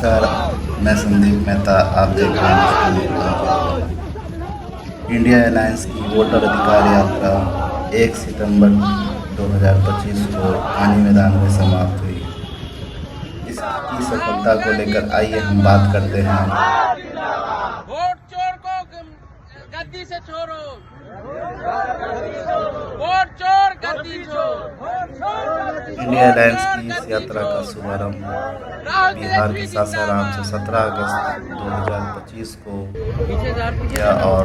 नमस्कार, मैं संदीप मेहता। आप देख रहे हैं इंडिया अलायंस की वोटर अधिकार यात्रा 1 सितंबर 2025 को पानी मैदान में समाप्त हुई। इसकी सफलता को लेकर आइए हम बात करते हैं। वोट चोर को गद्दी से छोड़ो, वोट चोर गद्दी छोड़। इंडिया अलायंस की इस यात्रा का शुभारंभ बिहार के सासाराम से 17 अगस्त 2025 को किया और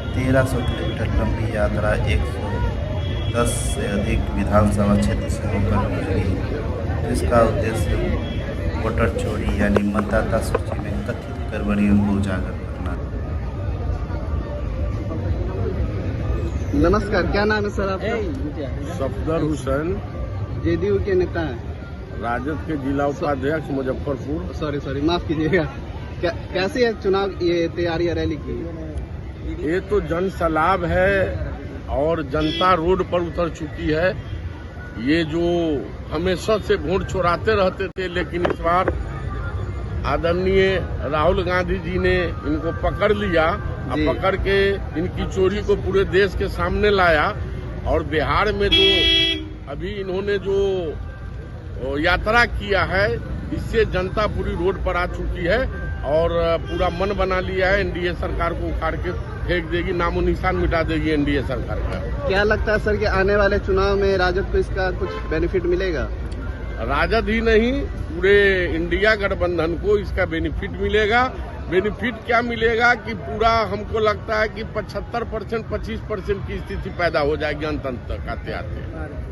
1300 किलोमीटर लंबी यात्रा 110 से अधिक विधानसभा क्षेत्र से होकर गुजरी, जिसका उद्देश्य वोटर चोरी यानी मतदाता सूची में कथित गड़बड़ियों को उजागर करना। नमस्कार, क्या नाम है सर आपका? सफदर हुसैन, जेडीयू के नेता हैं। राजद के जिला उपाध्यक्ष मुजफ्फरपुर। सॉरी माफ कीजिएगा। कैसे है चुनाव ये तैयारी रैली की? ये तो जन सलाब है और जनता रोड पर उतर चुकी है। ये जो हमेशा से वोट चुराते रहते थे, लेकिन इस बार आदरणीय राहुल गांधी जी ने इनको पकड़ लिया और पकड़ के इनकी चोरी को पूरे देश के सामने लाया। और बिहार में जो अभी इन्होंने जो यात्रा किया है, इससे जनता पूरी रोड पर आ चुकी है और पूरा मन बना लिया है एनडीए सरकार को उखाड़ के फेंक देगी, नामो निशान मिटा देगी एनडीए सरकार का। क्या लगता है सर कि आने वाले चुनाव में राजद को इसका कुछ बेनिफिट मिलेगा? राजद ही नहीं, पूरे इंडिया गठबंधन को इसका बेनिफिट मिलेगा। बेनिफिट क्या मिलेगा कि पूरा हमको लगता है कि 75% 25% की स्थिति पैदा हो जाएगी अंत तक आते आते।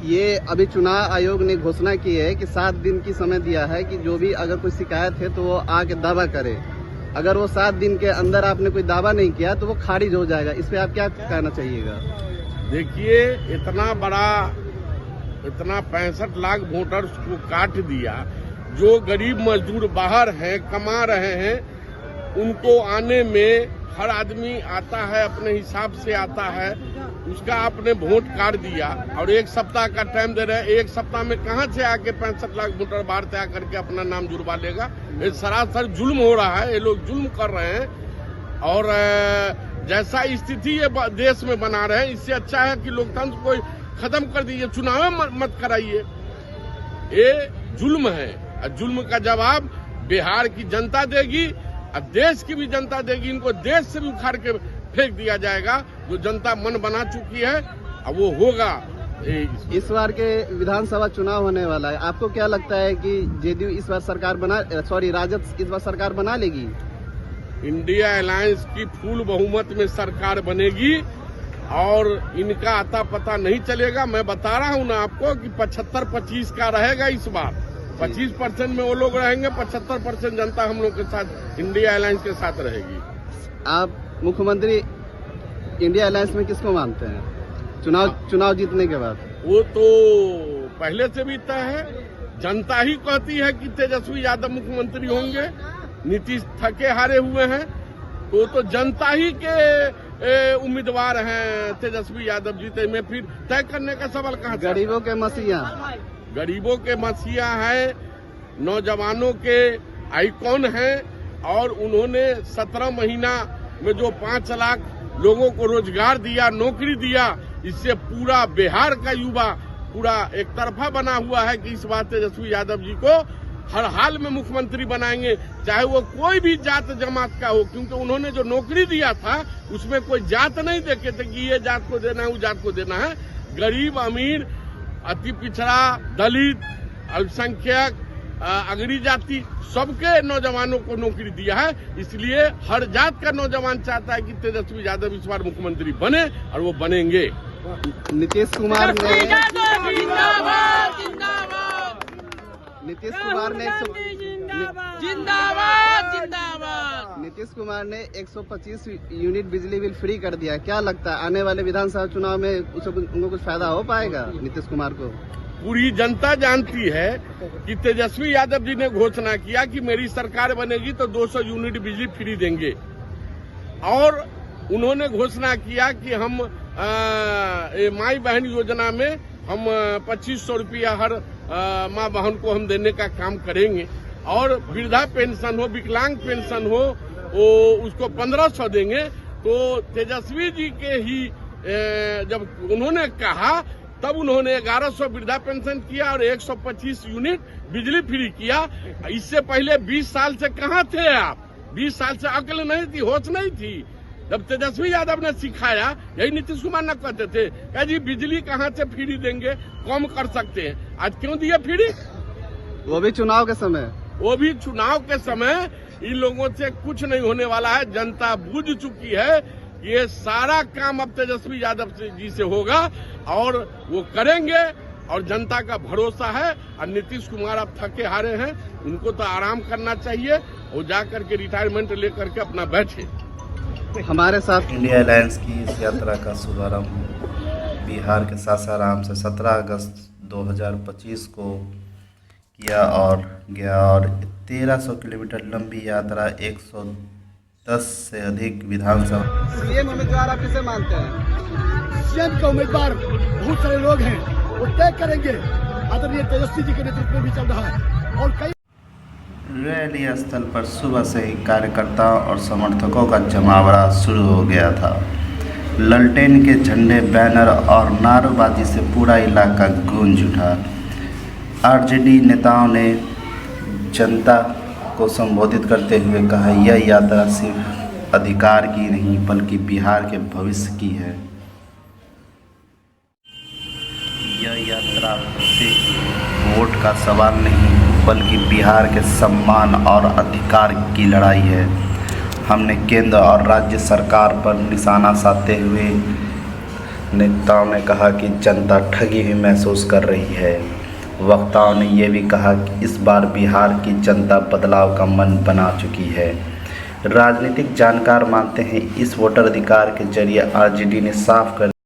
ये अभी चुनाव आयोग ने घोषणा की है कि 7 दिन की समय दिया है कि जो भी अगर कोई शिकायत है तो वो आके दावा करे। अगर वो 7 दिन के अंदर आपने कोई दावा नहीं किया तो वो खारिज हो जाएगा। इस पे आप क्या कहना चाहिएगा? देखिए, इतना बड़ा 65 लाख वोटर्स को काट दिया। जो गरीब मजदूर बाहर हैं, कमा रहे हैं, उनको आने में हर आदमी आता है, अपने हिसाब से आता है, उसका आपने वोट काट दिया और 1 सप्ताह का टाइम दे रहे हैं। 1 सप्ताह में कहां से आके 65 लाख वोटर बाहर से आकर के अपना नाम जुड़वा लेगा? ये सरासर जुल्म हो रहा है, ये लोग जुल्म कर रहे हैं। और जैसा स्थिति ये देश में बना रहे हैं, इससे अच्छा है कि लोकतंत्र को खत्म कर दीजिए, चुनाव मत कराइए। ये जुल्म है और जुल्म का जवाब बिहार की जनता देगी और देश की भी जनता देगी। इनको देश से भी उखाड़ के फेंक दिया जाएगा। जो जनता मन बना चुकी है अब वो होगा। इस बार के विधानसभा चुनाव होने वाला है, आपको क्या लगता है कि जेडीयू इस बार राजद इस बार सरकार बना लेगी? इंडिया अलायंस की फुल बहुमत में सरकार बनेगी और इनका आता पता नहीं चलेगा। मैं बता रहा हूं ना आपको कि 75-25 का रहेगा इस बार। 25% में वो लोग रहेंगे, 75% जनता हम लोग के साथ, इंडिया अलायंस के साथ रहेगी। आप मुख्यमंत्री इंडिया अलायंस में किसको मानते हैं चुनाव जीतने के बाद? वो तो पहले से भी तय है। जनता ही कहती है कि तेजस्वी यादव मुख्यमंत्री होंगे। नीतीश थके हारे हुए हैं, तो जनता ही के उम्मीदवार हैं तेजस्वी यादव जीते में। फिर तय करने का सवाल कहाँ? गरीबों के मसीहा है, नौजवानों के आइकॉन हैं और उन्होंने 17 महीना में जो 5 लाख लोगों को रोजगार दिया, नौकरी दिया, इससे पूरा बिहार का युवा पूरा एक तरफा बना हुआ है कि इस बार तेजस्वी यादव जी को हर हाल में मुख्यमंत्री बनाएंगे, चाहे वो कोई भी जात जमात का हो। क्योंकि उन्होंने जो नौकरी दिया था उसमें कोई जात नहीं देखे थे कि ये जात को देना है, वो जात को देना है। गरीब, अमीर, अति पिछड़ा, दलित, अल्पसंख्यक, अगड़ी जाति, सबके नौजवानों को नौकरी दिया है। इसलिए हर जात का नौजवान चाहता है कि तेजस्वी यादव इस बार मुख्यमंत्री बने और वो बनेंगे। नीतीश कुमार ने नीतीश कुमार ने 125 यूनिट बिजली बिल फ्री कर दिया। क्या लगता है आने वाले विधानसभा चुनाव में उनको कुछ फायदा हो पाएगा नीतीश कुमार को? पूरी जनता जानती है कि तेजस्वी यादव जी ने घोषणा किया कि मेरी सरकार बनेगी तो 200 यूनिट बिजली फ्री देंगे। और उन्होंने घोषणा किया कि हम माई बहन योजना में हम 2500 रुपया हर माँ बहन को हम देने का काम करेंगे। और वृद्धा पेंशन हो, विकलांग पेंशन हो, वो उसको 1500 देंगे। तो तेजस्वी जी के ही जब उन्होंने कहा तब उन्होंने 1100 वृद्धा पेंशन किया और 125 यूनिट बिजली फ्री किया। इससे पहले 20 साल से कहाँ थे आप? 20 साल से अकल नहीं थी, होश नहीं थी। जब तेजस्वी यादव ने सिखाया, यही नीतीश कुमार न कहते थे क्या जी बिजली कहाँ से फ्री देंगे, कम कर सकते हैं। आज क्यों दिए फ्री? वो भी चुनाव के समय। वो भी चुनाव के समय। इन लोगों से कुछ नहीं होने वाला है। जनता बुझ चुकी है। ये सारा काम अब तेजस्वी यादव जी से होगा और वो करेंगे और जनता का भरोसा है। और नीतीश कुमार अब थके हारे हैं, उनको तो आराम करना चाहिए और जाकर के रिटायरमेंट लेकर के अपना बैठे। हमारे साथ इंडिया अलायंस की इस यात्रा का शुभारंभ बिहार के सासाराम से 17 अगस्त 2025 को किया और गया और 1300 किलोमीटर लंबी यात्रा 110 से अधिक विधानसभा। सीएम उम्मीदवार आप किसे मानते हैं? सीएम के उम्मीदवार बहुत सारे लोग हैं, वो तय करेंगे। आदरणीय तेजस्वी जी के नेतृत्व में भी चल रहा है और कई रैली स्थल पर सुबह से ही कार्यकर्ताओं और समर्थकों का जमावड़ा शुरू हो गया था। ललटेन के झंडे, बैनर और नारेबाजी से पूरा इलाका गूंज उठा। आरजेडी नेताओं ने जनता को संबोधित करते हुए कहा, यह यात्रा सिर्फ अधिकार की नहीं बल्कि बिहार के भविष्य की है। यह यात्रा सिर्फ वोट का सवाल नहीं बल्कि बिहार के सम्मान और अधिकार की लड़ाई है। हमने केंद्र और राज्य सरकार पर निशाना साधते हुए नेताओं ने कहा कि जनता ठगी हुई महसूस कर रही है। वक्ताओं ने यह भी कहा कि इस बार बिहार की जनता बदलाव का मन बना चुकी है। राजनीतिक जानकार मानते हैं इस वोटर अधिकार के जरिए आरजेडी ने साफ कर